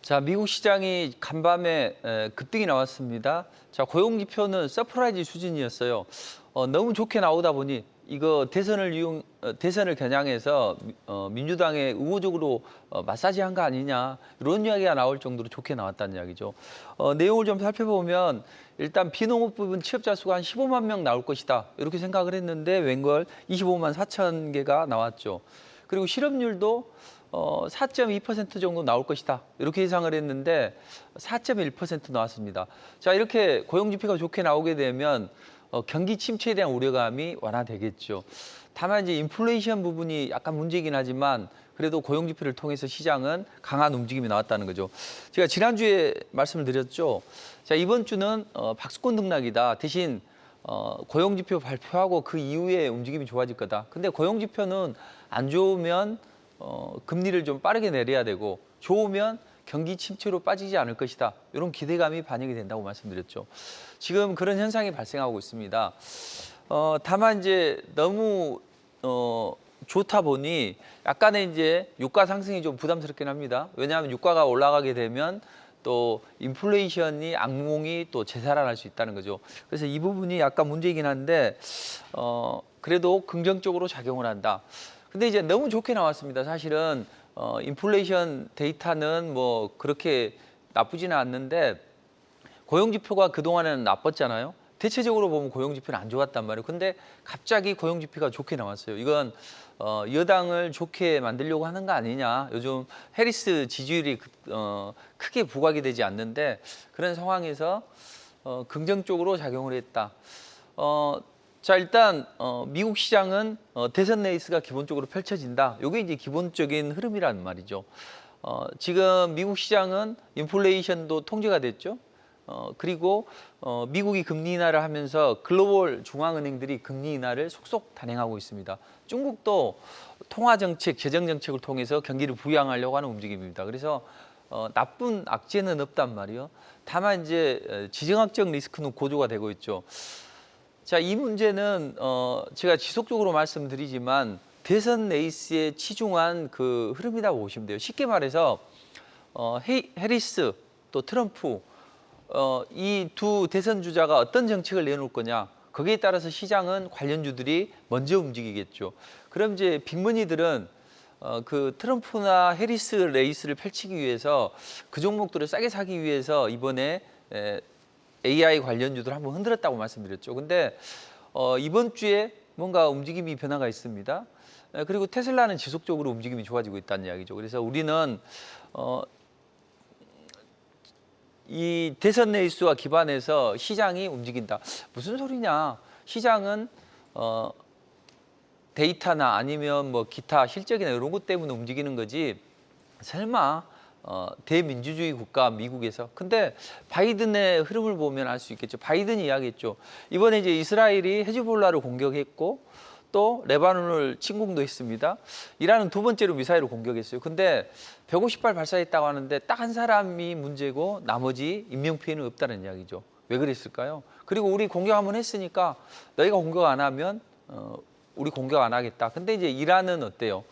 자, 미국 시장이 간밤에 급등이 나왔습니다. 자, 고용 지표는 서프라이즈 수준이었어요. 너무 좋게 나오다 보니 이거 대선을 겨냥해서 민주당에 우호적으로 마사지한 거 아니냐 이런 이야기가 나올 정도로 좋게 나왔다는 이야기죠. 내용을 좀 살펴보면 일단 비농업 부분 취업자 수가 한 15만 명 나올 것이다 이렇게 생각을 했는데 웬걸 25만 4천 개가 나왔죠. 그리고 실업률도 4.2% 정도 나올 것이다. 이렇게 예상을 했는데 4.1% 나왔습니다. 자, 이렇게 고용 지표가 좋게 나오게 되면 경기 침체에 대한 우려감이 완화되겠죠. 다만 이제 인플레이션 부분이 약간 문제이긴 하지만 그래도 고용 지표를 통해서 시장은 강한 움직임이 나왔다는 거죠. 제가 지난주에 말씀을 드렸죠. 자, 이번 주는 박스권 등락이다. 대신 고용 지표 발표하고 그 이후에 움직임이 좋아질 거다. 근데 고용 지표는 안 좋으면 금리를 좀 빠르게 내려야 되고 좋으면 경기 침체로 빠지지 않을 것이다. 이런 기대감이 반영이 된다고 말씀드렸죠. 지금 그런 현상이 발생하고 있습니다. 다만 이제 너무 좋다 보니 약간의 이제 유가 상승이 좀 부담스럽긴 합니다. 왜냐하면 유가가 올라가게 되면 또 인플레이션이 악몽이 또 재살아날 수 있다는 거죠. 그래서 이 부분이 약간 문제이긴 한데 그래도 긍정적으로 작용을 한다. 근데 이제 너무 좋게 나왔습니다. 사실은 인플레이션 데이터는 뭐 그렇게 나쁘지는 않는데 고용 지표가 그동안에는 나빴잖아요. 대체적으로 보면 고용 지표는 안 좋았단 말이에요. 근데 갑자기 고용 지표가 좋게 나왔어요. 이건 여당을 좋게 만들려고 하는 거 아니냐. 요즘 해리스 지지율이 크게 부각이 되지 않는데 그런 상황에서 긍정적으로 작용을 했다. 자, 일단 미국 시장은 대선 레이스가 기본적으로 펼쳐진다. 이게 이제 기본적인 흐름이란 말이죠. 지금 미국 시장은 인플레이션도 통제가 됐죠. 그리고 미국이 금리 인하를 하면서 글로벌 중앙은행들이 금리 인하를 속속 단행하고 있습니다. 중국도 통화정책, 재정정책을 통해서 경기를 부양하려고 하는 움직임입니다. 그래서 나쁜 악재는 없단 말이에요. 다만 이제 지정학적 리스크는 고조가 되고 있죠. 자, 이 문제는 제가 지속적으로 말씀드리지만 대선 레이스에 치중한 그 흐름이라고 보시면 돼요. 쉽게 말해서 해리스 또 트럼프 이 두 대선 주자가 어떤 정책을 내놓을 거냐 거기에 따라서 시장은 관련주들이 먼저 움직이겠죠. 그럼 이제 빅머니들은 그 트럼프나 해리스 레이스를 펼치기 위해서 그 종목들을 싸게 사기 위해서 이번에 AI 관련주들 한번 흔들었다고 말씀드렸죠. 근데 이번 주에 뭔가 움직임이 변화가 있습니다. 그리고 테슬라는 지속적으로 움직임이 좋아지고 있다는 이야기죠. 그래서 우리는 이 대선 레이스와 기반해서 시장이 움직인다. 무슨 소리냐? 시장은 데이터나 아니면 뭐 기타 실적이나 이런 것 때문에 움직이는 거지. 설마 대민주주의 국가 미국에서. 근데 바이든의 흐름을 보면 알 수 있겠죠. 바이든이 이야기했죠. 이번에 이제 이스라엘이 헤즈볼라를 공격했고 또 레바논을 침공도 했습니다. 이란은 두 번째로 미사일을 공격했어요. 근데 150발 발사했다고 하는데 딱 한 사람이 문제고 나머지 인명피해는 없다는 이야기죠. 왜 그랬을까요? 그리고 우리 공격 한번 했으니까 너희가 공격 안 하면 우리 공격 안 하겠다. 근데 이제 이란은 어때요?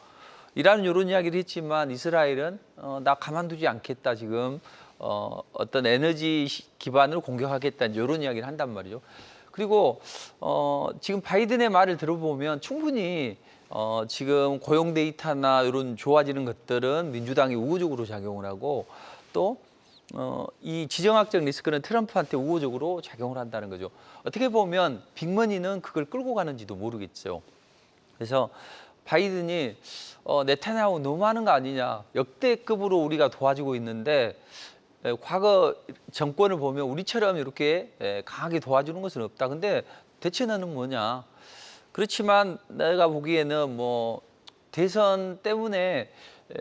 이란은 이런 이야기를 했지만 이스라엘은 나 가만두지 않겠다. 지금 어떤 에너지 기반으로 공격하겠다. 이런 이야기를 한단 말이죠. 그리고 지금 바이든의 말을 들어보면 충분히 지금 고용 데이터나 이런 좋아지는 것들은 민주당이 우호적으로 작용을 하고 또 이 지정학적 리스크는 트럼프한테 우호적으로 작용을 한다는 거죠. 어떻게 보면 빅머니는 그걸 끌고 가는지도 모르겠죠. 그래서 바이든이 네타냐후 너무하는 거 아니냐. 역대급으로 우리가 도와주고 있는데 과거 정권을 보면 우리처럼 이렇게 강하게 도와주는 것은 없다. 근데 대체는 뭐냐. 그렇지만 내가 보기에는 뭐 대선 때문에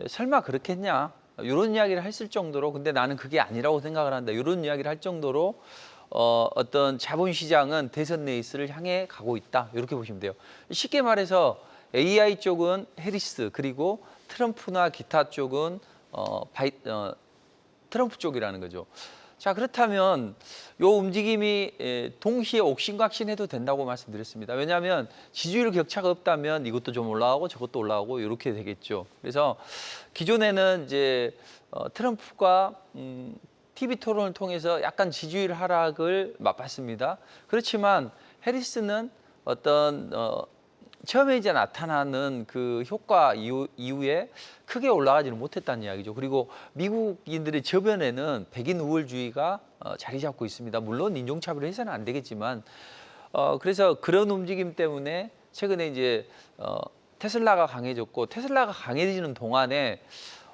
설마 그렇겠냐. 이런 이야기를 했을 정도로 근데 나는 그게 아니라고 생각을 한다. 이런 이야기를 할 정도로 어떤 자본시장은 대선 레이스를 향해 가고 있다. 이렇게 보시면 돼요. 쉽게 말해서 AI 쪽은 해리스 그리고 트럼프나 기타 쪽은 트럼프 쪽이라는 거죠. 자, 그렇다면 요 움직임이 동시에 옥신각신해도 된다고 말씀드렸습니다. 왜냐하면 지지율 격차가 없다면 이것도 좀 올라가고 저것도 올라가고 이렇게 되겠죠. 그래서 기존에는 이제 트럼프가 TV 토론을 통해서 약간 지지율 하락을 맛봤습니다. 그렇지만 해리스는 어떤 처음에 이제 나타나는 그 효과 이후에 크게 올라가지는 못했다는 이야기죠. 그리고 미국인들의 저변에는 백인 우월주의가 자리 잡고 있습니다. 물론 인종차별을 해서는 안 되겠지만, 그래서 그런 움직임 때문에 최근에 이제 테슬라가 강해졌고, 테슬라가 강해지는 동안에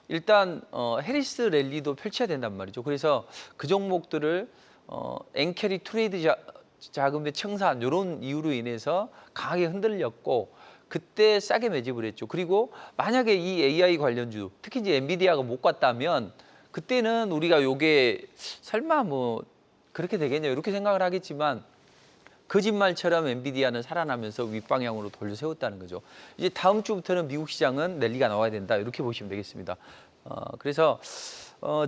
일단 해리스 랠리도 펼쳐야 된단 말이죠. 그래서 그 종목들을 엔캐리 트레이드 자금의 청산 이런 이유로 인해서 강하게 흔들렸고 그때 싸게 매집을 했죠. 그리고 만약에 이 AI 관련주, 특히 이제 엔비디아가 못 갔다면 그때는 우리가 요게 설마 뭐 그렇게 되겠냐 이렇게 생각을 하겠지만 거짓말처럼 엔비디아는 살아나면서 윗방향으로 돌려 세웠다는 거죠. 이제 다음 주부터는 미국 시장은 랠리가 나와야 된다 이렇게 보시면 되겠습니다. 그래서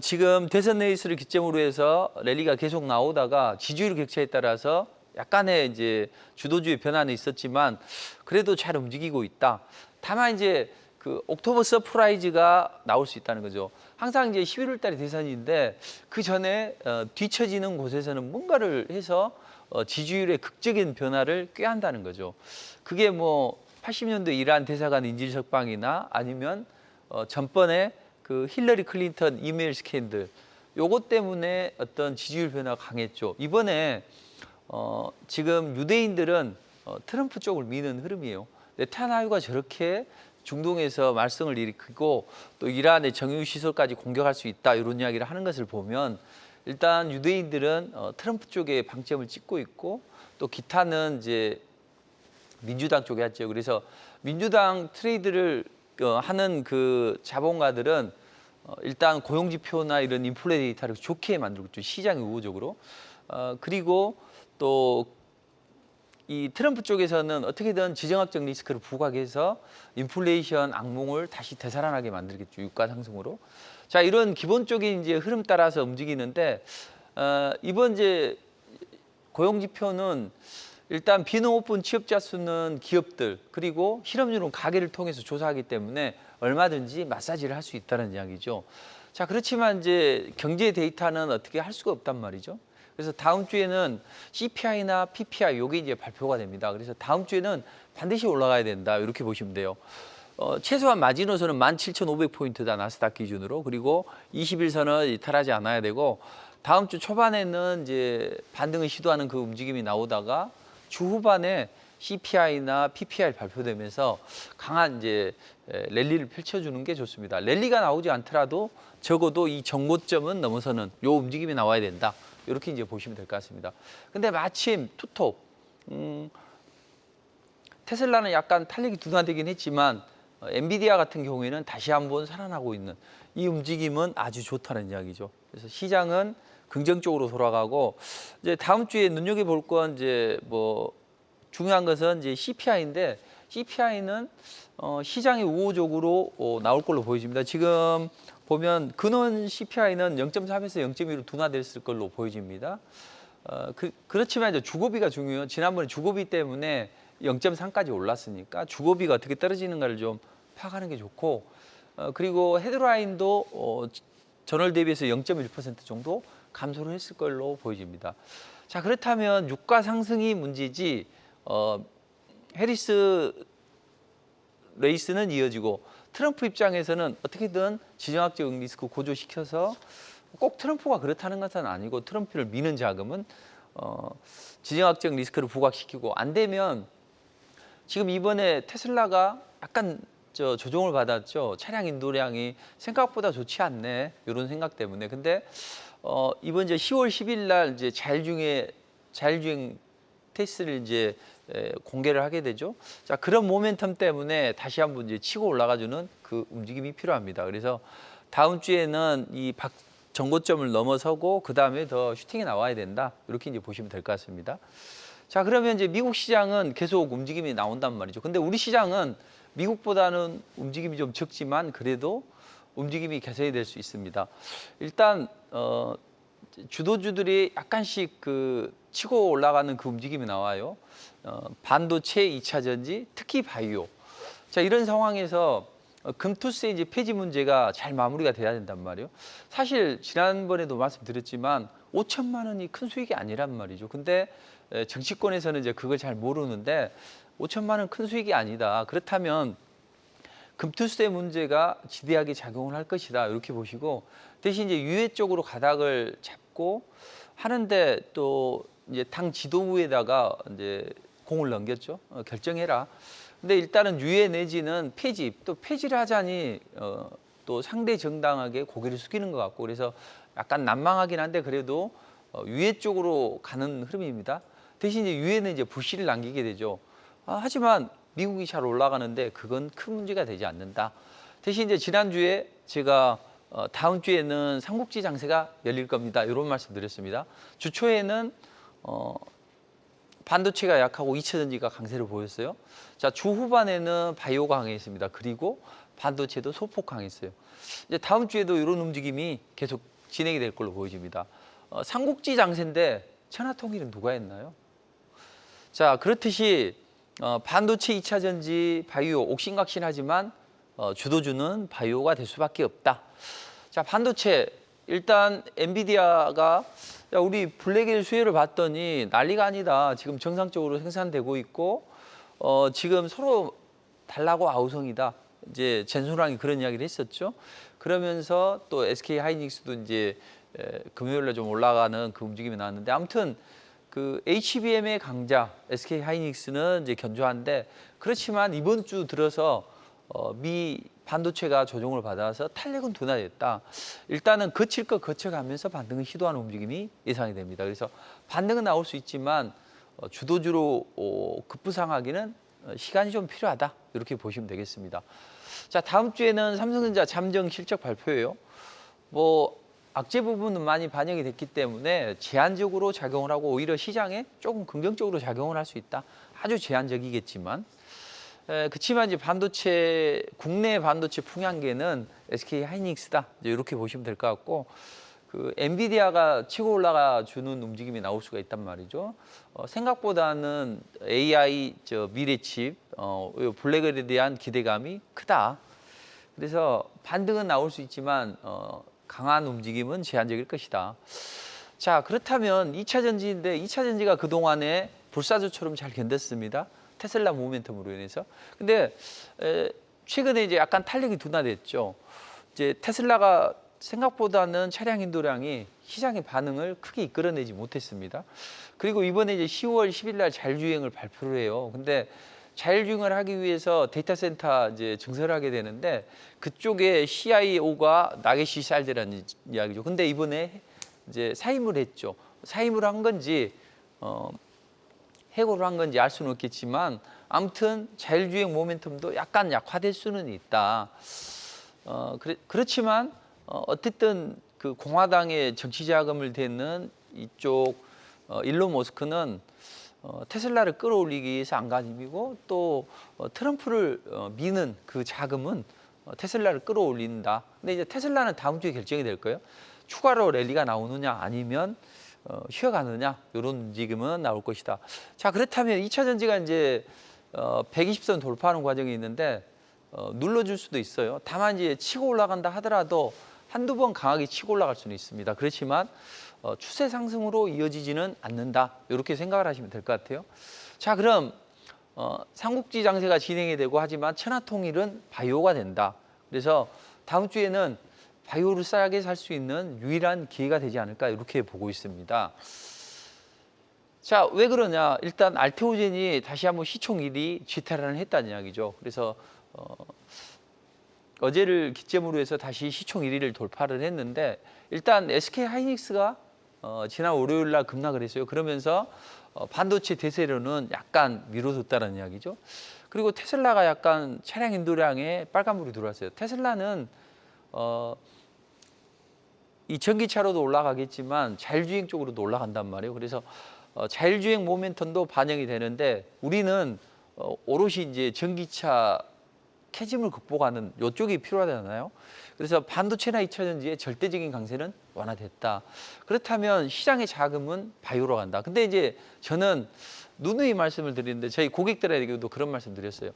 지금 대선 레이스를 기점으로 해서 랠리가 계속 나오다가 지지율 격차에 따라서 약간의 이제 주도주의 변화는 있었지만 그래도 잘 움직이고 있다. 다만 이제 그 옥토버 서프라이즈가 나올 수 있다는 거죠. 항상 이제 11월 달에 대선인데 그 전에 뒤처지는 곳에서는 뭔가를 해서 지지율의 극적인 변화를 꾀한다는 거죠. 그게 뭐 80년대 이란 대사관 인질 석방이나 아니면 전번에 그 힐러리 클린턴 이메일 스캔들 요것 때문에 어떤 지지율 변화가 강했죠. 이번에 지금 유대인들은 트럼프 쪽을 미는 흐름이에요. 네타냐후가 저렇게 중동에서 말썽을 일으키고 또 이란의 정유시설까지 공격할 수 있다 이런 이야기를 하는 것을 보면 일단 유대인들은 트럼프 쪽에 방점을 찍고 있고 또 기타는 이제 민주당 쪽에 했죠. 그래서 민주당 트레이드를 하는 그 자본가들은 일단 고용지표나 이런 인플레 데이터를 좋게 만들고 있죠. 시장이 우호적으로. 그리고 또 이 트럼프 쪽에서는 어떻게든 지정학적 리스크를 부각해서 인플레이션 악몽을 다시 되살아나게 만들겠죠. 유가 상승으로. 자, 이런 기본적인 이제 흐름 따라서 움직이는데 이번 이제 고용지표는 일단 비농업분 취업자 수는 기업들 그리고 실업률은 가계를 통해서 조사하기 때문에 얼마든지 마사지를 할 수 있다는 이야기죠. 자, 그렇지만 이제 경제 데이터는 어떻게 할 수가 없단 말이죠. 그래서 다음 주에는 CPI나 PPI 요게 이제 발표가 됩니다. 그래서 다음 주에는 반드시 올라가야 된다 이렇게 보시면 돼요. 최소한 마지노선은 17,500포인트다 나스닥 기준으로. 그리고 21선은 이탈하지 않아야 되고 다음 주 초반에는 이제 반등을 시도하는 그 움직임이 나오다가 주 후반에 CPI나 PPI 발표되면서 강한 이제 랠리를 펼쳐주는 게 좋습니다. 랠리가 나오지 않더라도 적어도 이 정고점은 넘어서는 요 움직임이 나와야 된다. 이렇게 이제 보시면 될 것 같습니다. 근데 마침 투톱 테슬라는 약간 탄력이 둔화되긴 했지만 엔비디아 같은 경우에는 다시 한번 살아나고 있는 이 움직임은 아주 좋다는 이야기죠. 그래서 시장은 긍정적으로 돌아가고 이제 다음 주에 눈여겨볼 건 이제 뭐 중요한 것은 이제 CPI인데 CPI는 시장이 우호적으로 나올 걸로 보여집니다. 지금 보면 근원 CPI는 0.3에서 0.2로 둔화됐을 걸로 보여집니다. 그렇지만 이제 주거비가 중요해요. 지난번에 주거비 때문에 0.3까지 올랐으니까 주거비가 어떻게 떨어지는가를 좀 파악하는 게 좋고 그리고 헤드라인도 전월 대비해서 0.1% 정도 감소를 했을 걸로 보여집니다. 자, 그렇다면 유가 상승이 문제지 해리스 레이스는 이어지고 트럼프 입장에서는 어떻게든 지정학적 리스크 고조시켜서 꼭 트럼프가 그렇다는 것은 아니고 트럼프를 미는 자금은 지정학적 리스크를 부각시키고 안 되면 지금 이번에 테슬라가 약간 조정을 받았죠. 차량 인도량이 생각보다 좋지 않네 이런 생각 때문에. 근데 이번 이제 10월 10일 날 이제 자율주행 테스트를 이제 공개를 하게 되죠. 자, 그런 모멘텀 때문에 다시 한번 이제 치고 올라가주는 그 움직임이 필요합니다. 그래서 다음 주에는 이 정고점을 넘어서고 그 다음에 더 슈팅이 나와야 된다. 이렇게 이제 보시면 될 것 같습니다. 자, 그러면 이제 미국 시장은 계속 움직임이 나온단 말이죠. 근데 우리 시장은 미국보다는 움직임이 좀 적지만 그래도 움직임이 개선이 될 수 있습니다. 일단 주도주들이 약간씩 치고 올라가는 그 움직임이 나와요. 반도체, 2차 전지, 특히 바이오. 자, 이런 상황에서 금투세 이제 폐지 문제가 잘 마무리가 돼야 된단 말이에요. 사실 지난번에도 말씀드렸지만 5천만 원이 큰 수익이 아니란 말이죠. 근데 정치권에서는 이제 그걸 잘 모르는데 5천만 원 큰 수익이 아니다. 그렇다면 금투세 문제가 지대하게 작용을 할 것이다. 이렇게 보시고 대신 이제 유예 쪽으로 가닥을 잡고 하는데 또 이제 당 지도부에다가 이제 공을 넘겼죠. 결정해라. 근데 일단은 유예 내지는 폐지, 또 폐지를 하자니 또 상대 정당하게 고개를 숙이는 것 같고 그래서 약간 난망하긴 한데 그래도 유예 쪽으로 가는 흐름입니다. 대신 이제 유예는 이제 불씨를 남기게 되죠. 하지만 미국이 잘 올라가는데 그건 큰 문제가 되지 않는다. 대신 이제 지난주에 제가 다음 주에는 삼국지 장세가 열릴 겁니다. 이런 말씀 드렸습니다. 주 초에는 반도체가 약하고 2차 전지가 강세를 보였어요. 자, 주 후반에는 바이오가 강했습니다. 그리고 반도체도 소폭 강했어요. 이제 다음 주에도 이런 움직임이 계속 진행이 될 걸로 보여집니다. 삼국지 장세인데 천하통일은 누가 했나요? 자, 그렇듯이 반도체, 2차 전지, 바이오 옥신각신하지만 주도주는 바이오가 될 수밖에 없다. 자, 반도체 일단 엔비디아가 우리 블랙일 수혜를 봤더니 난리가 아니다. 지금 정상적으로 생산되고 있고 지금 서로 달라고 아우성이다. 이제 젠소랑이 그런 이야기를 했었죠. 그러면서 또 SK 하이닉스도 이제 금요일에 좀 올라가는 그 움직임이 나왔는데 아무튼 그 HBM의 강자 SK 하이닉스는 이제 견조한데 그렇지만 이번 주 들어서 미 반도체가 조정을 받아서 탄력은 둔화됐다. 일단은 거칠 것 거쳐가면서 반등을 시도하는 움직임이 예상이 됩니다. 그래서 반등은 나올 수 있지만 주도주로 급부상하기는 시간이 좀 필요하다. 이렇게 보시면 되겠습니다. 자, 다음 주에는 삼성전자 잠정 실적 발표예요. 악재 부분은 많이 반영이 됐기 때문에 제한적으로 작용을 하고 오히려 시장에 조금 긍정적으로 작용을 할 수 있다. 아주 제한적이겠지만 그렇지만 이제 반도체 국내 반도체 풍향계는 SK 하이닉스다. 이렇게 보시면 될 것 같고 그 엔비디아가 치고 올라가 주는 움직임이 나올 수가 있단 말이죠. 생각보다는 AI 미래칩 블랙에 대한 기대감이 크다. 그래서 반등은 나올 수 있지만 강한 움직임은 제한적일 것이다. 자, 그렇다면 2차 전지인데 2차 전지가 그동안에 불사조처럼 잘 견뎠습니다. 테슬라 모멘텀으로 인해서. 근데 최근에 이제 약간 탄력이 둔화됐죠. 이제 테슬라가 생각보다는 차량 인도량이 시장의 반응을 크게 이끌어내지 못했습니다. 그리고 이번에 이제 10월 10일 날 자율주행을 발표를 해요. 근데 자율주행을 하기 위해서 데이터 센터 이제 증설을 하게 되는데 그쪽에 CIO가 나게시 살드라는 이야기죠. 근데 이번에 이제 사임을 했죠. 사임을 한 건지 해고를 한 건지 알 수는 없겠지만 아무튼 자율주행 모멘텀도 약간 약화될 수는 있다. 그렇지만 어쨌든 그 공화당의 정치 자금을 대는 이쪽 일론 머스크는 테슬라를 끌어올리기 위해서 안간힘이고 또 트럼프를 미는 그 자금은 테슬라를 끌어올린다. 근데 이제 테슬라는 다음 주에 결정이 될 거예요. 추가로 랠리가 나오느냐 아니면 쉬어가느냐 이런 움직임은 나올 것이다. 자, 그렇다면 2차 전지가 이제 120선 돌파하는 과정이 있는데 눌러줄 수도 있어요. 다만 이제 치고 올라간다 하더라도 한두 번 강하게 치고 올라갈 수는 있습니다. 그렇지만 추세 상승으로 이어지지는 않는다. 이렇게 생각을 하시면 될 것 같아요. 자, 그럼 삼국지 장세가 진행이 되고 하지만 천하통일은 바이오가 된다. 그래서 다음 주에는 바이오를 싸게 살 수 있는 유일한 기회가 되지 않을까 이렇게 보고 있습니다. 자, 왜 그러냐? 일단 알테오젠이 다시 한번 시총 1위 지탈을 했다는 이야기죠. 그래서 어제를 기점으로 해서 다시 시총 1위를 돌파를 했는데 일단 SK 하이닉스가 지난 월요일 날 급락을 했어요. 그러면서 반도체 대세로는 약간 미뤄뒀다는 이야기죠. 그리고 테슬라가 약간 차량 인도량에 빨간불이 들어왔어요. 테슬라는 이 전기차로도 올라가겠지만 자율주행 쪽으로도 올라간단 말이에요. 그래서 자율주행 모멘텀도 반영이 되는데 우리는 오롯이 이제 전기차 캐즘을 극복하는 요쪽이 필요하잖아요. 그래서 반도체나 2차 전지의 절대적인 강세는 완화됐다. 그렇다면 시장의 자금은 바이오로 간다. 근데 이제 저는 누누이 말씀을 드리는데 저희 고객들에게도 그런 말씀 드렸어요.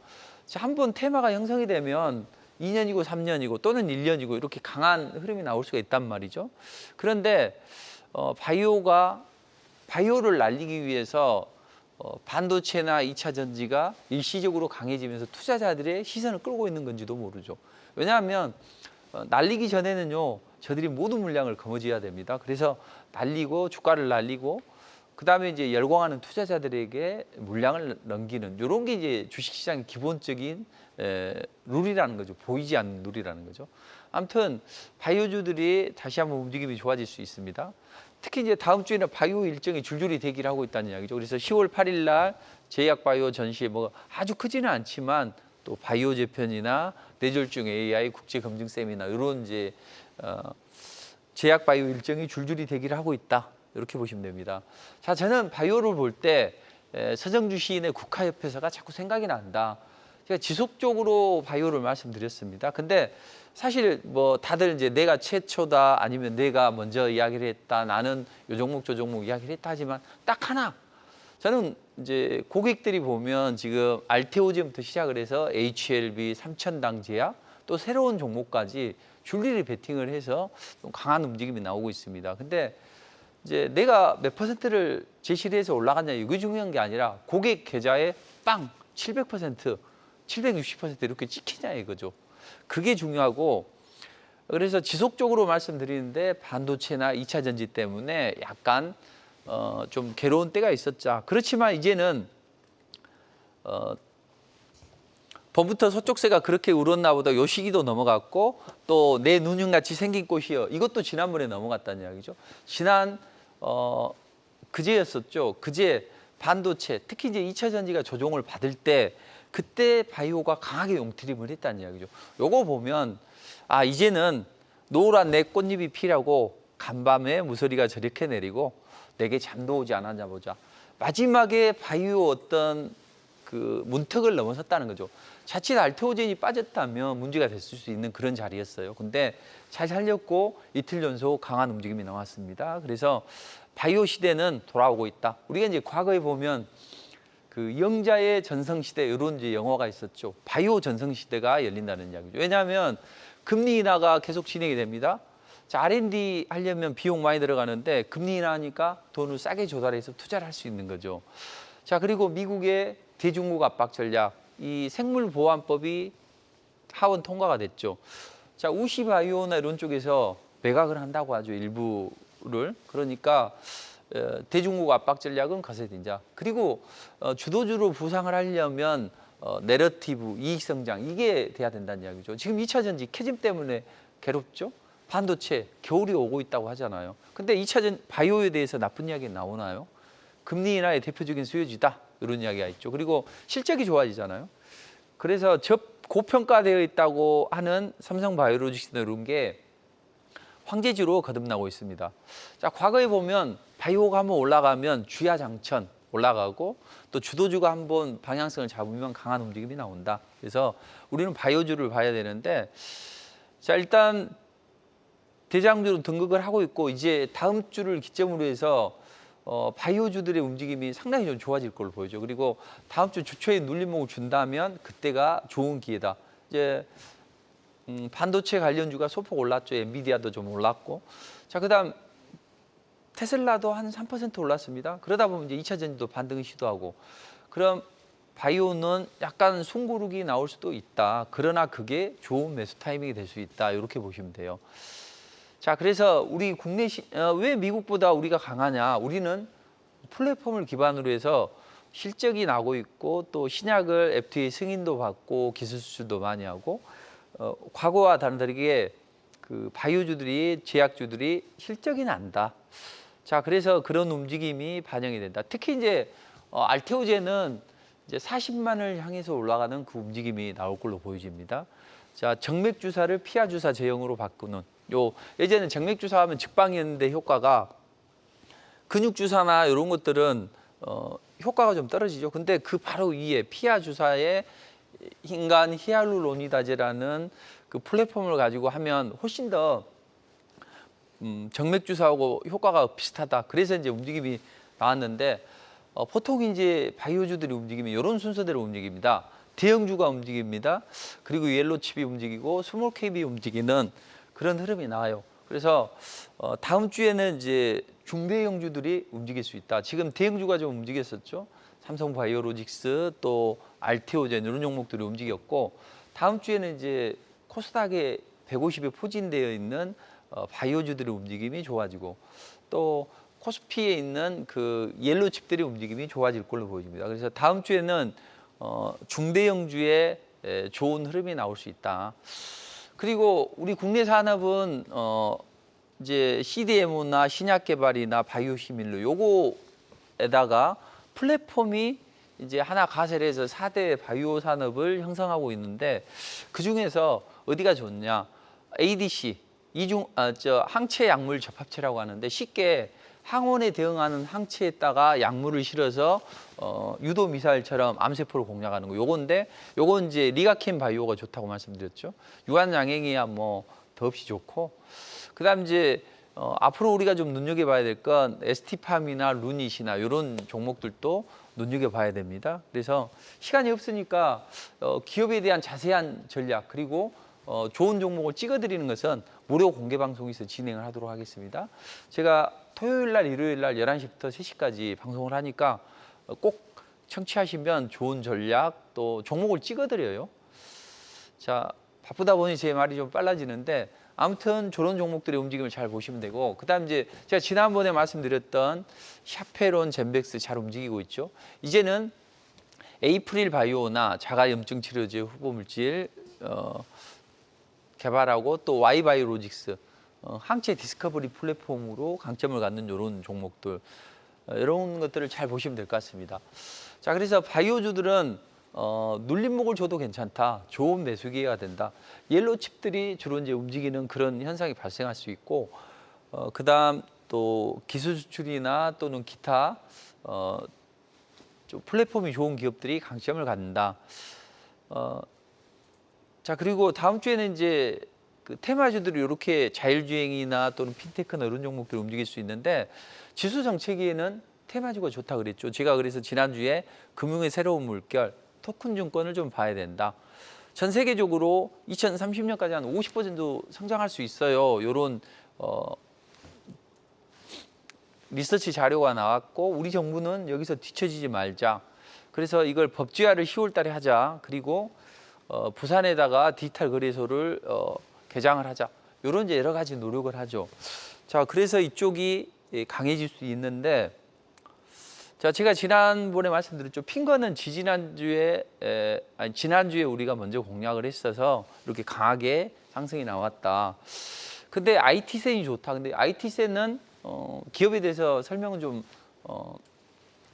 한번 테마가 형성이 되면 2년이고 3년이고 또는 1년이고 이렇게 강한 흐름이 나올 수가 있단 말이죠. 그런데 바이오를 날리기 위해서 반도체나 2차 전지가 일시적으로 강해지면서 투자자들의 시선을 끌고 있는 건지도 모르죠. 왜냐하면 날리기 전에는요, 저들이 모든 물량을 거머쥐어야 됩니다. 그래서 날리고 주가를 날리고 그다음에 이제 열광하는 투자자들에게 물량을 넘기는 이런 게 이제 주식시장의 기본적인 룰이라는 거죠. 보이지 않는 룰이라는 거죠. 아무튼 바이오주들이 다시 한번 움직임이 좋아질 수 있습니다. 특히 이제 다음 주에는 바이오 일정이 줄줄이 대기를 하고 있다는 이야기죠. 그래서 10월 8일 날 제약바이오 전시회 뭐 아주 크지는 않지만 또 바이오 재편이나 뇌졸중 AI 국제 검증 세미나 이런 이제 제약바이오 일정이 줄줄이 대기를 하고 있다. 이렇게 보시면 됩니다. 자, 저는 바이오를 볼 때 서정주 시인의 국화협회서가 자꾸 생각이 난다. 제가 지속적으로 바이오를 말씀드렸습니다. 근데 사실 뭐 다들 이제 내가 최초다 아니면 내가 먼저 이야기를 했다 나는 요 종목 저 종목 이야기를 했다 하지만 딱 하나 저는 이제 고객들이 보면 지금 알테오젠부터 시작을 해서 HLB, 삼천당 제약 또 새로운 종목까지 줄리를 베팅을 해서 좀 강한 움직임이 나오고 있습니다. 근데 이제 내가 몇 퍼센트를 제시를 해서 올라갔냐 이게 중요한 게 아니라 고객 계좌에 빵 700%, 760% 이렇게 찍히냐 이거죠. 그게 중요하고 그래서 지속적으로 말씀드리는데 반도체나 2차 전지 때문에 약간 좀 괴로운 때가 있었죠. 그렇지만 이제는 범부터 서쪽새가 그렇게 울었나 보다 요 시기도 넘어갔고 또 내 누님같이 생긴 꽃이여 이것도 지난번에 넘어갔다는 이야기죠. 지난 그제였었죠. 그제 반도체 특히 이제 2차 전지가 조정을 받을 때 그때 바이오가 강하게 용트림을 했다는 이야기죠. 요거 보면 아 이제는 노란 내 꽃잎이 피라고 간밤에 무서리가 저렇게 내리고 내게 잠도 오지 않았냐 보자. 마지막에 바이오 어떤 그 문턱을 넘어섰다는 거죠. 자칫 알테오젠이 빠졌다면 문제가 됐을 수 있는 그런 자리였어요. 근데 잘 살렸고 이틀 연속 강한 움직임이 나왔습니다. 그래서 바이오 시대는 돌아오고 있다. 우리가 이제 과거에 보면 그 영자의 전성시대 이런 이제 영화가 있었죠. 바이오 전성시대가 열린다는 이야기죠. 왜냐하면 금리 인하가 계속 진행이 됩니다. 자, R&D 하려면 비용 많이 들어가는데 금리 인하하니까 돈을 싸게 조달해서 투자를 할 수 있는 거죠. 자, 그리고 미국의 대중국 압박 전략, 이 생물보안법이 하원 통과가 됐죠. 자, 우시바이오나 이런 쪽에서 매각을 한다고 하죠. 일부를. 그러니까 대중국 압박 전략은 거세된다. 그리고 주도주로 부상을 하려면 내러티브, 이익성장 이게 돼야 된다는 이야기죠. 지금 2차 전지 캐즘 때문에 괴롭죠. 반도체 겨울이 오고 있다고 하잖아요. 근데 2차 전 바이오에 대해서 나쁜 이야기 나오나요? 금리 인하의 대표적인 수요지다. 이런 이야기가 있죠. 그리고 실적이 좋아지잖아요. 그래서 고평가되어 있다고 하는 삼성바이오로직스는 이런 게 황제지로 거듭나고 있습니다. 자, 과거에 보면 바이오가 한번 올라가면 주야장천 올라가고 또 주도주가 한번 방향성을 잡으면 강한 움직임이 나온다. 그래서 우리는 바이오주를 봐야 되는데 자, 일단 대장주로 등극을 하고 있고 이제 다음 주를 기점으로 해서 바이오주들의 움직임이 상당히 좀 좋아질 걸로 보이죠. 그리고 다음 주 주초에 눌림목을 준다면 그때가 좋은 기회다. 이제 반도체 관련주가 소폭 올랐죠. 엔비디아도 좀 올랐고. 자, 그다음 테슬라도 한 3% 올랐습니다. 그러다 보면 이제 2차 전지도 반등을 시도하고. 그럼 바이오는 약간 숨고르기 나올 수도 있다. 그러나 그게 좋은 매수 타이밍이 될 수 있다. 이렇게 보시면 돼요. 자, 그래서 우리 국내 왜 미국보다 우리가 강하냐? 우리는 플랫폼을 기반으로 해서 실적이 나고 있고 또 신약을 FDA 승인도 받고 기술 수출도 많이 하고 과거와 다르게 그 바이오주들이 제약주들이 실적이 난다. 자, 그래서 그런 움직임이 반영이 된다. 특히 이제 알테오젠은 이제 40만을 향해서 올라가는 그 움직임이 나올 걸로 보여집니다. 자, 정맥 주사를 피하 주사 제형으로 바꾸는 예전에 정맥 주사 하면 직방이었는데 효과가 근육 주사나 이런 것들은 효과가 좀 떨어지죠. 근데 그 바로 위에 피하 주사의 인간 히알루로니다제라는 그 플랫폼을 가지고 하면 훨씬 더 정맥 주사하고 효과가 비슷하다. 그래서 이제 움직임이 나왔는데 보통 이제 바이오주들이 움직이면 이런 순서대로 움직입니다. 대형주가 움직입니다. 그리고 옐로칩이 움직이고 스몰캡이 움직이는 그런 흐름이 나와요. 그래서 다음 주에는 이제 중대형주들이 움직일 수 있다. 지금 대형주가 좀 움직였었죠. 삼성바이오로직스 또 알테오젠 이런 종목들이 움직였고 다음 주에는 이제 코스닥에 150에 포진되어 있는 바이오주들의 움직임이 좋아지고 또 코스피에 있는 그 옐로칩들의 움직임이 좋아질 걸로 보여집니다. 그래서 다음 주에는 중대형주의 좋은 흐름이 나올 수 있다. 그리고 우리 국내 산업은 이제 CDMO나 신약 개발이나 바이오시밀러 요거에다가 플랫폼이 이제 하나 가세를 해서 4대 바이오 산업을 형성하고 있는데 그 중에서 어디가 좋냐? ADC 항체 약물 접합체라고 하는데 쉽게 항원에 대응하는 항체에다가 약물을 실어서 유도 미사일처럼 암세포를 공략하는 거 요건데 요건 이제 리가켄 바이오가 좋다고 말씀드렸죠. 유한 양행이야 뭐 더없이 좋고 그다음 이제 앞으로 우리가 좀 눈여겨봐야 될 건 ST팜이나 루닛이나 이런 종목들도 눈여겨봐야 됩니다. 그래서 시간이 없으니까 기업에 대한 자세한 전략 그리고 좋은 종목을 찍어드리는 것은 무료 공개 방송에서 진행을 하도록 하겠습니다. 제가 토요일 날, 일요일 날 11시부터 3시까지 방송을 하니까 꼭 청취하시면 좋은 전략 또 종목을 찍어드려요. 자, 바쁘다 보니 제 말이 좀 빨라지는데 아무튼 저런 종목들의 움직임을 잘 보시면 되고 그다음 이제 제가 지난번에 말씀드렸던 샤페론, 젠백스 잘 움직이고 있죠. 이제는 에이프릴 바이오나 자가염증 치료제 후보 물질 개발하고 또 Y바이오로직스 항체 디스커버리 플랫폼으로 강점을 갖는 이런 종목들 이런 것들을 잘 보시면 될 것 같습니다. 자, 그래서 바이오주들은 눌림목을 줘도 괜찮다. 좋은 매수 기회가 된다. 옐로 칩들이 주로 이제 움직이는 그런 현상이 발생할 수 있고 그다음 또 기술 수출이나 또는 기타 좀 플랫폼이 좋은 기업들이 강점을 갖는다. 자, 그리고 다음 주에는 이제 그 테마주들이 이렇게 자율주행이나 또는 핀테크나 이런 종목들이 움직일 수 있는데 지수 정체기에는 테마주가 좋다 그랬죠. 제가 그래서 지난주에 금융의 새로운 물결, 토큰 증권을 좀 봐야 된다. 전 세계적으로 2030년까지 한 50% 성장할 수 있어요. 이런 리서치 자료가 나왔고 우리 정부는 여기서 뒤처지지 말자. 그래서 이걸 법제화를 10월 달에 하자. 그리고 부산에다가 디지털 거래소를 개장을 하자. 이런 이제 여러 가지 노력을 하죠. 자, 그래서 이쪽이 강해질 수 있는데, 자, 제가 지난번에 말씀드렸죠. 핑거는 지난주에 우리가 먼저 공략을 했어서 이렇게 강하게 상승이 나왔다. 근데 IT센이 좋다. 근데 IT센은 기업에 대해서 설명은 좀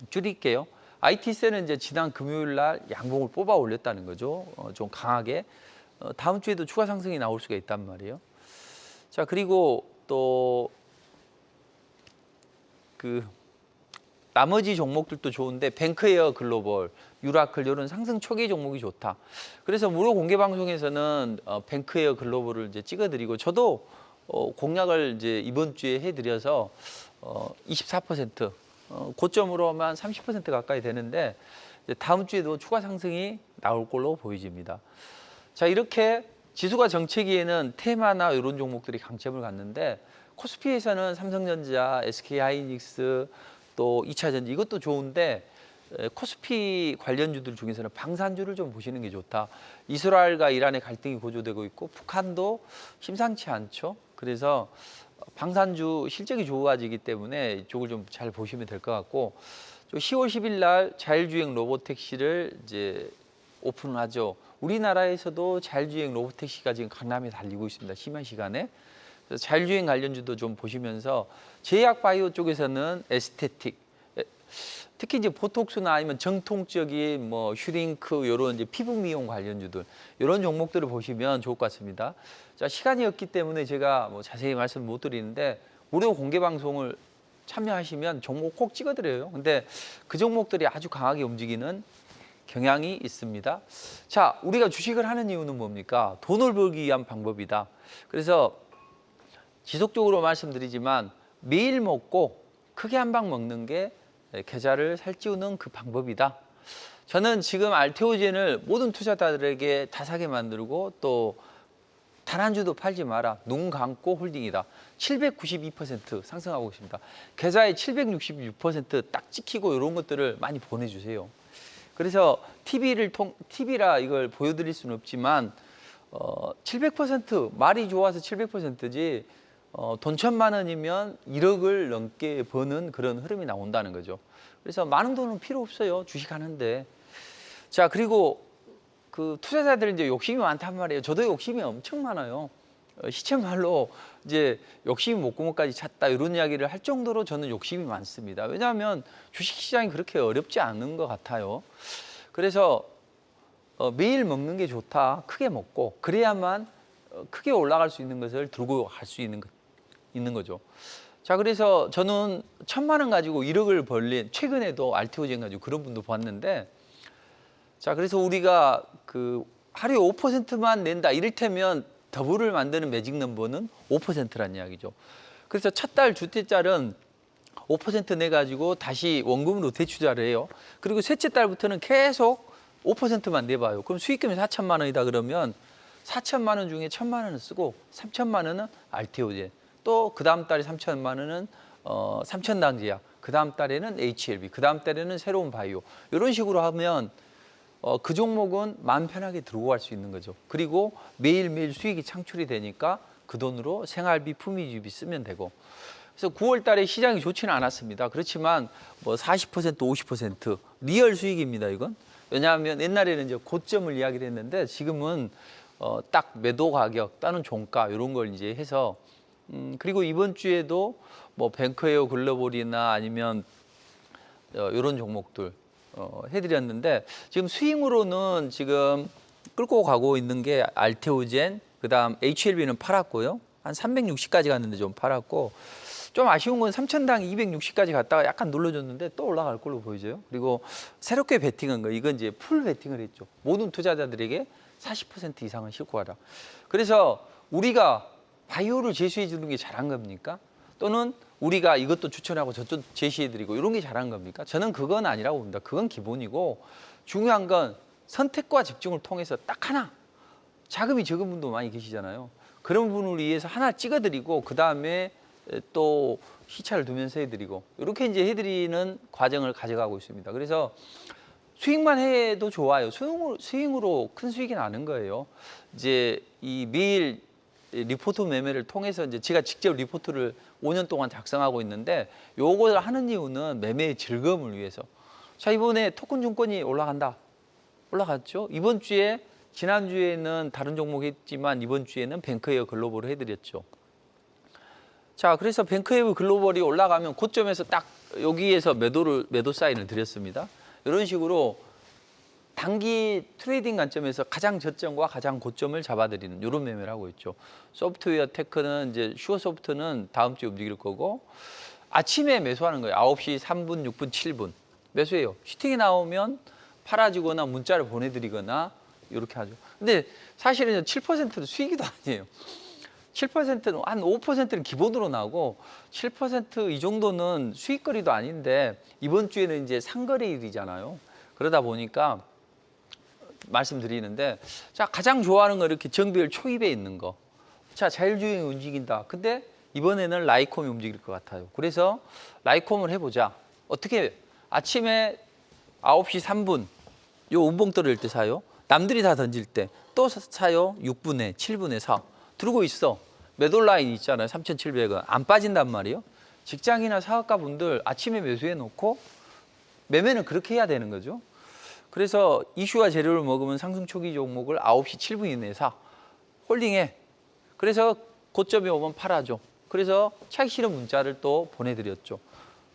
줄일게요. IT센은 이제 지난 금요일 날 양봉을 뽑아 올렸다는 거죠. 좀 강하게. 다음 주에도 추가 상승이 나올 수가 있단 말이에요. 자, 그리고 또 그 나머지 종목들도 좋은데 뱅크에어 글로벌, 유라클 이런 상승 초기 종목이 좋다. 그래서 무료 공개 방송에서는 뱅크에어 글로벌을 이제 찍어드리고 저도 공략을 이제 이번 주에 해드려서 24% 고점으로만 30% 가까이 되는데 다음 주에도 추가 상승이 나올 걸로 보여집니다. 자, 이렇게 지수가 정체기에는 테마나 이런 종목들이 강점을 갖는데 코스피에서는 삼성전자, SK하이닉스 또 2차전지 이것도 좋은데 코스피 관련주들 중에서는 방산주를 좀 보시는 게 좋다. 이스라엘과 이란의 갈등이 고조되고 있고 북한도 심상치 않죠. 그래서 방산주 실적이 좋아지기 때문에 이쪽을 좀 잘 보시면 될 것 같고 10월 10일 날 자율주행 로봇택시를 이제 오픈을 하죠. 우리나라에서도 자율주행 로봇택시가 지금 강남에 달리고 있습니다. 심야 시간에. 그래서 자율주행 관련주도 좀 보시면서 제약바이오 쪽에서는 에스테틱, 특히 이제 보톡스나 아니면 정통적인 뭐 슈링크 이런 이제 피부 미용 관련주들 이런 종목들을 보시면 좋을 것 같습니다. 자, 시간이 없기 때문에 제가 뭐 자세히 말씀 못 드리는데 무료 공개 방송을 참여하시면 종목 꼭 찍어드려요. 근데 그 종목들이 아주 강하게 움직이는 경향이 있습니다. 자, 우리가 주식을 하는 이유는 뭡니까? 돈을 벌기 위한 방법이다. 그래서 지속적으로 말씀드리지만 매일 먹고 크게 한 방 먹는 게 계좌를 살찌우는 그 방법이다. 저는 지금 알테오젠을 모든 투자자들에게 다 사게 만들고 또 단 한 주도 팔지 마라. 눈 감고 홀딩이다. 792% 상승하고 있습니다. 계좌에 766%딱 찍히고 이런 것들을 많이 보내주세요. 그래서 TV라 이걸 보여드릴 수는 없지만 700% 말이 좋아서 700%지 돈 1,000만 원이면 1억을 넘게 버는 그런 흐름이 나온다는 거죠. 그래서 많은 돈은 필요 없어요. 주식하는데. 자, 그리고 그 투자자들은 이제 욕심이 많단 말이에요. 저도 욕심이 엄청 많아요. 시쳇말로 이제 욕심이 목구멍까지 찼다 이런 이야기를 할 정도로 저는 욕심이 많습니다. 왜냐하면 주식시장이 그렇게 어렵지 않은 것 같아요. 그래서 매일 먹는 게 좋다. 크게 먹고 그래야만 크게 올라갈 수 있는 것을 들고 갈 수 있는 거죠. 자, 그래서 저는 1,000만 원 가지고 1억을 벌린 최근에도 알테오젠 가지고 그런 분도 봤는데, 자, 그래서 우리가 그 하루에 5%만 낸다. 이를테면 더블을 만드는 매직 넘버는 5%란 이야기죠. 그래서 첫 달 주택자는 5% 내가지고 다시 원금으로 대출자를 해요. 그리고 셋째 달부터는 계속 5%만 내봐요. 그럼 수익금이 4천만 원이다 그러면 4천만 원 중에 1,000만 원은 쓰고 3천만 원은 알테오젠. 또 그 다음 달에 3천만 원은 삼천당제약. 그 다음 달에는 HLB. 그 다음 달에는 새로운 바이오. 이런 식으로 하면 그 종목은 마음 편하게 들고 갈 수 있는 거죠. 그리고 매일매일 수익이 창출이 되니까 그 돈으로 생활비, 품위주비 쓰면 되고. 그래서 9월 달에 시장이 좋지는 않았습니다. 그렇지만 뭐 40%, 50% 리얼 수익입니다, 이건. 왜냐하면 옛날에는 이제 고점을 이야기를 했는데 지금은 딱 매도 가격 또는 종가 이런 걸 이제 해서 그리고 이번 주에도 뭐 뱅크웨어 글로벌이나 아니면 이런 종목들 해드렸는데 지금 스윙으로는 지금 끌고 가고 있는 게 알테오젠, 그다음 HLB는 팔았고요. 한 360까지 갔는데 좀 팔았고, 좀 아쉬운 건 3천당 260까지 갔다가 약간 눌러줬는데 또 올라갈 걸로 보여져요. 그리고 새롭게 베팅한 거, 이건 이제 풀 베팅을 했죠. 모든 투자자들에게 40% 이상은 싣고 가라. 그래서 우리가 바이오를 제시해 주는 게 잘한 겁니까? 또는 우리가 이것도 추천하고 저쪽 제시해드리고 이런 게 잘한 겁니까? 저는 그건 아니라고 봅니다. 그건 기본이고 중요한 건 선택과 집중을 통해서 딱 하나, 자금이 적은 분도 많이 계시잖아요. 그런 분을 위해서 하나 찍어드리고 그 다음에 또 시차를 두면서 해드리고 이렇게 이제 해드리는 과정을 가져가고 있습니다. 그래서 수익만 해도 좋아요. 스윙으로 큰 수익이 나는 거예요. 이제 이 매일 리포트 매매를 통해서 이제 제가 직접 리포트를 5년 동안 작성하고 있는데 요걸 하는 이유는 매매의 즐거움을 위해서. 자, 이번에 토큰증권이 올라간다. 올라갔죠. 이번 주에 지난주에는 다른 종목 했지만 이번 주에는 뱅크웨어 글로벌을 해드렸죠. 자, 그래서 뱅크웨어 글로벌이 올라가면 고점에서 딱 여기에서 매도 사인을 드렸습니다. 이런 식으로 단기 트레이딩 관점에서 가장 저점과 가장 고점을 잡아드리는 이런 매매를 하고 있죠. 소프트웨어 테크는 이제 슈어소프트는 다음 주에 움직일 거고 아침에 매수하는 거예요. 9시 3분, 6분, 7분 매수해요. 슈팅이 나오면 팔아주거나 문자를 보내드리거나 이렇게 하죠. 근데 사실은 7%도 수익이도 아니에요. 7%는 한 5%는 기본으로 나오고 7% 이 정도는 수익거리도 아닌데 이번 주에는 이제 상거래일이잖아요. 그러다 보니까 말씀드리는데, 자, 가장 좋아하는 거 이렇게 정비율 초입에 있는 거. 자, 자율주행이 움직인다. 근데 이번에는 라이콤이 움직일 것 같아요. 그래서 라이콤을 해보자. 어떻게 아침에 9시 3분 요 운봉 떨어질 때 사요. 남들이 다 던질 때 또 사요. 6분에 7분에 사. 들고 있어. 매도 라인 있잖아요. 3,700원. 안 빠진단 말이에요. 직장이나 사업가 분들 아침에 매수해 놓고 매매는 그렇게 해야 되는 거죠. 그래서 이슈와 재료를 먹으면 상승 초기 종목을 9시 7분 이내에 사. 홀딩해. 그래서 고점에 오면 팔아줘. 그래서 차익 실현 문자를 또 보내드렸죠.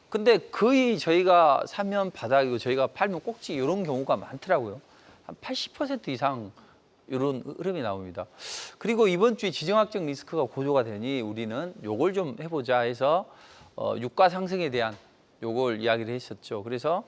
근데 거의 저희가 사면 바닥이고 저희가 팔면 꼭지 이런 경우가 많더라고요. 한 80% 이상 이런 흐름이 나옵니다. 그리고 이번 주에 지정학적 리스크가 고조가 되니 우리는 요걸 좀 해보자 해서 유가 상승에 대한 요걸 이야기를 했었죠. 그래서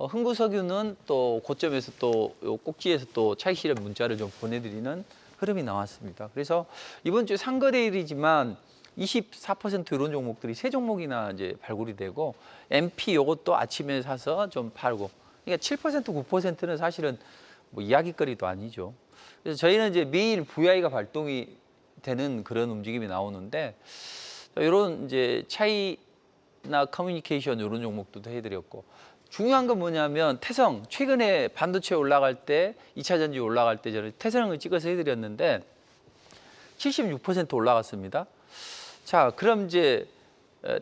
흥구석유는 또 고점에서 또 요 꼭지에서 또 차익 실현 문자를 좀 보내드리는 흐름이 나왔습니다. 그래서 이번 주 상거래일이지만 24% 이런 종목들이 세 종목이나 이제 발굴이 되고 MP 요것도 아침에 사서 좀 팔고 그러니까 7% 9%는 사실은 뭐 이야기거리도 아니죠. 그래서 저희는 이제 매일 VI가 발동이 되는 그런 움직임이 나오는데 이런 이제 차이나 커뮤니케이션 이런 종목도 해드렸고 중요한 건 뭐냐면 태성 최근에 반도체 올라갈 때 2차 전지 올라갈 때 저는 태성을 찍어서 해드렸는데 76% 올라갔습니다. 자, 그럼 이제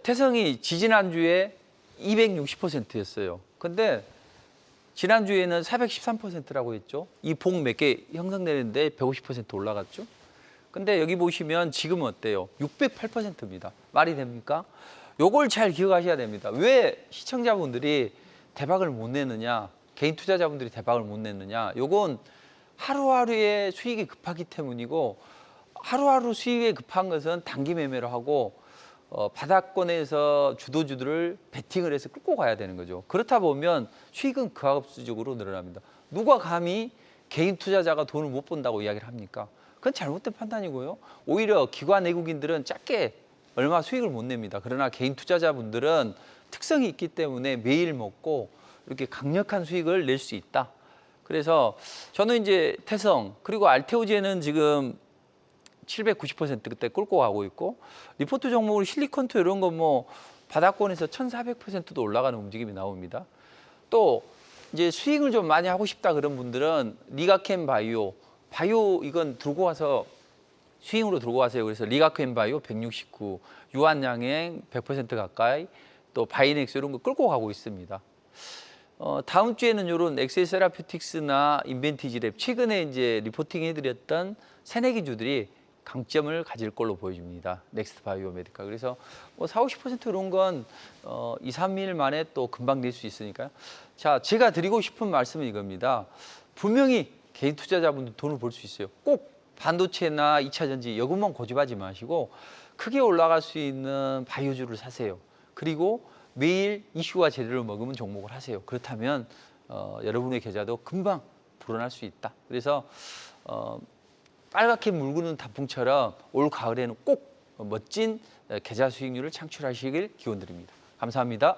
태성이 지지난주에 260%였어요. 근데 지난주에는 413%라고 했죠. 이 봉 몇 개 형성되는데 150% 올라갔죠. 근데 여기 보시면 지금은 어때요? 608%입니다. 말이 됩니까? 요걸 잘 기억하셔야 됩니다. 왜 시청자분들이 대박을 못 내느냐, 개인 투자자분들이 대박을 못 내느냐, 요건 하루하루의 수익이 급하기 때문이고 하루하루 수익이 급한 것은 단기 매매로 하고 바닥권에서 주도주들을 베팅을 해서 끌고 가야 되는 거죠. 그렇다 보면 수익은 가압수적으로 늘어납니다. 누가 감히 개인 투자자가 돈을 못 번다고 이야기를 합니까? 그건 잘못된 판단이고요. 오히려 기관 외국인들은 작게 얼마 수익을 못 냅니다. 그러나 개인 투자자분들은 특성이 있기 때문에 매일 먹고 이렇게 강력한 수익을 낼 수 있다. 그래서 저는 이제 태성 그리고 알테오제는 지금 790% 그때 끌고 가고 있고 리포트 종목으로 실리콘투 이런 거 뭐 바닥권에서 1,400%도 올라가는 움직임이 나옵니다. 또 이제 수익을 좀 많이 하고 싶다 그런 분들은 리가켄 바이오 이건 들고 와서 스윙으로 들고 가세요. 그래서 리가켄 바이오 169, 유한양행 100% 가까이, 또 바이넥스 이런 거 끌고 가고 있습니다. 다음 주에는 이런 엑셀 세라피틱스나 인벤티지랩 최근에 이제 리포팅 해드렸던 새내기주들이 강점을 가질 걸로 보여집니다. 넥스트 바이오 메디카. 그래서 뭐 40, 50% 이런 건 2, 3일 만에 또 금방 낼 수 있으니까요. 자, 제가 드리고 싶은 말씀은 이겁니다. 분명히 개인 투자자분들 돈을 벌 수 있어요. 꼭 반도체나 2차 전지 이것만 고집하지 마시고 크게 올라갈 수 있는 바이오주를 사세요. 그리고 매일 이슈와 제대로 먹으면 종목을 하세요. 그렇다면 여러분의 계좌도 금방 불어날 수 있다. 그래서 빨갛게 물구는 단풍처럼 올 가을에는 꼭 멋진 계좌 수익률을 창출하시길 기원드립니다. 감사합니다.